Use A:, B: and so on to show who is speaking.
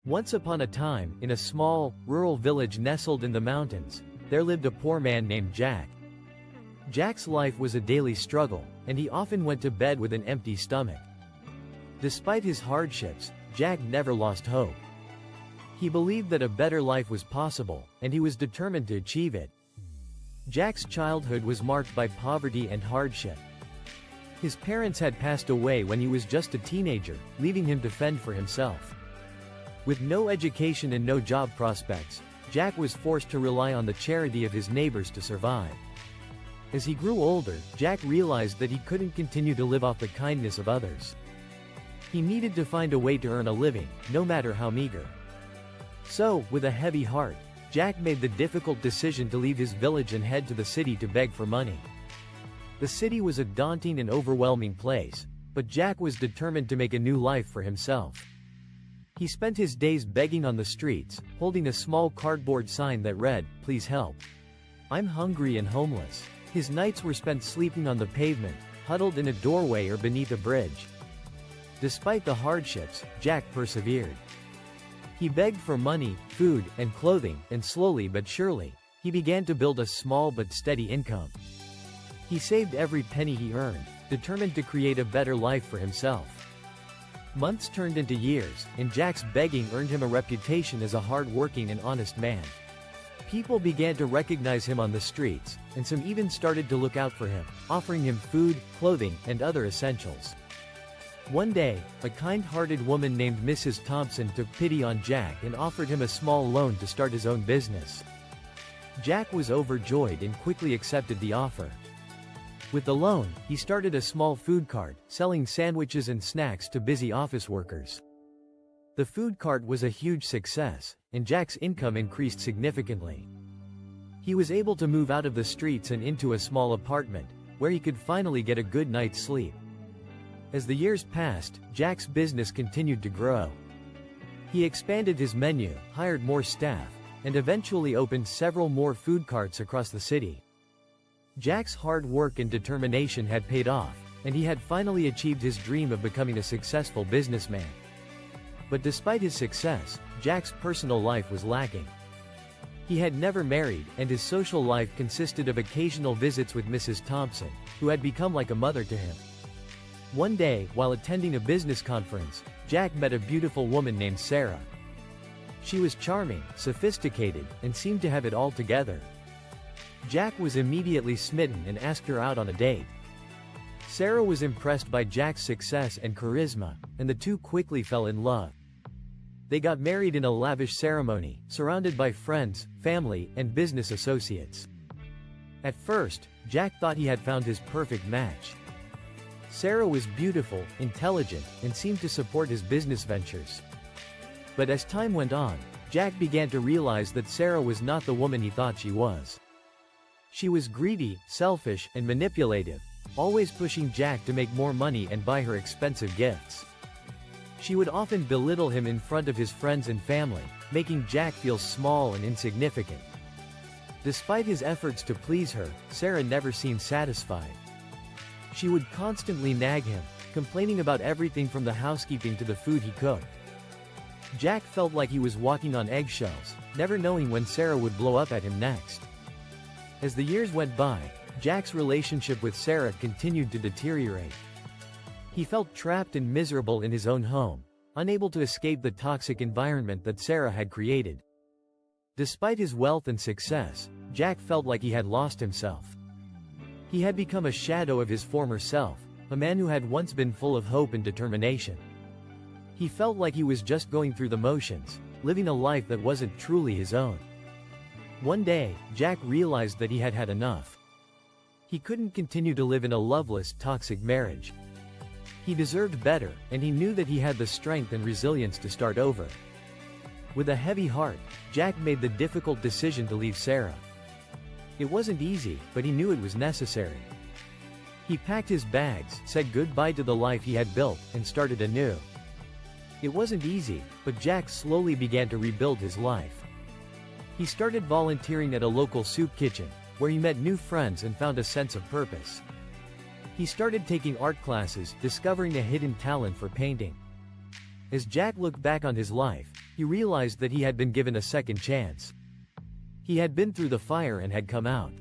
A: Once upon a time, in a small, rural village nestled in the mountains, there lived a poor man named Jack. Jack's life was a daily struggle, and he often went to bed with an empty stomach. Despite his hardships, Jack never lost hope. He believed that a better life was possible, and he was determined to achieve it. Jack's childhood was marked by poverty and hardship. His parents had passed away when he was just a teenager, leaving him to fend for himself. With no education and no job prospects, Jack was forced to rely on the charity of his neighbors to survive. As he grew older, Jack realized that he couldn't continue to live off the kindness of others. He needed to find a way to earn a living, no matter how meager. So, with a heavy heart, Jack made the difficult decision to leave his village and head to the city to beg for money. The city was a daunting and overwhelming place, but Jack was determined to make a new life for himself. He spent his days begging on the streets, holding a small cardboard sign that read, "Please help. I'm hungry and homeless." His nights were spent sleeping on the pavement, huddled in a doorway or beneath a bridge. Despite the hardships, Jack persevered. He begged for money, food, and clothing, and slowly but surely, he began to build a small but steady income. He saved every penny he earned, determined to create a better life for himself. Months turned into years, and Jack's begging earned him a reputation as a hard-working and honest man. People began to recognize him on the streets, and some even started to look out for him, offering him food, clothing, and other essentials. One day, a kind-hearted woman named Mrs. Thompson took pity on Jack and offered him a small loan to start his own business. Jack was overjoyed and quickly accepted the offer. With the loan, he started a small food cart, selling sandwiches and snacks to busy office workers. The food cart was a huge success, and Jack's income increased significantly. He was able to move out of the streets and into a small apartment, where he could finally get a good night's sleep. As the years passed, Jack's business continued to grow. He expanded his menu, hired more staff, and eventually opened several more food carts across the city. Jack's hard work and determination had paid off, and he had finally achieved his dream of becoming a successful businessman. But despite his success, Jack's personal life was lacking. He had never married, and his social life consisted of occasional visits with Mrs. Thompson, who had become like a mother to him. One day, while attending a business conference, Jack met a beautiful woman named Sarah. She was charming, sophisticated, and seemed to have it all together. Jack was immediately smitten and asked her out on a date. Sarah was impressed by Jack's success and charisma, and the two quickly fell in love. They got married in a lavish ceremony, surrounded by friends, family, and business associates. At first, Jack thought he had found his perfect match. Sarah was beautiful, intelligent, and seemed to support his business ventures. But as time went on, Jack began to realize that Sarah was not the woman he thought she was. She was greedy, selfish, and manipulative, always pushing Jack to make more money and buy her expensive gifts. She would often belittle him in front of his friends and family, making Jack feel small and insignificant. Despite his efforts to please her, Sarah never seemed satisfied. She would constantly nag him, complaining about everything from the housekeeping to the food he cooked. Jack felt like he was walking on eggshells, never knowing when Sarah would blow up at him next. As the years went by, Jack's relationship with Sarah continued to deteriorate. He felt trapped and miserable in his own home, unable to escape the toxic environment that Sarah had created. Despite his wealth and success, Jack felt like he had lost himself. He had become a shadow of his former self, a man who had once been full of hope and determination. He felt like he was just going through the motions, living a life that wasn't truly his own. One day, Jack realized that he had had enough. He couldn't continue to live in a loveless, toxic marriage. He deserved better, and he knew that he had the strength and resilience to start over. With a heavy heart, Jack made the difficult decision to leave Sarah. It wasn't easy, but he knew it was necessary. He packed his bags, said goodbye to the life he had built, and started anew. It wasn't easy, but Jack slowly began to rebuild his life. He started volunteering at a local soup kitchen, where he met new friends and found a sense of purpose. He started taking art classes, discovering a hidden talent for painting. As Jack looked back on his life, He realized that he had been given a second chance. He had been through the fire and had come out.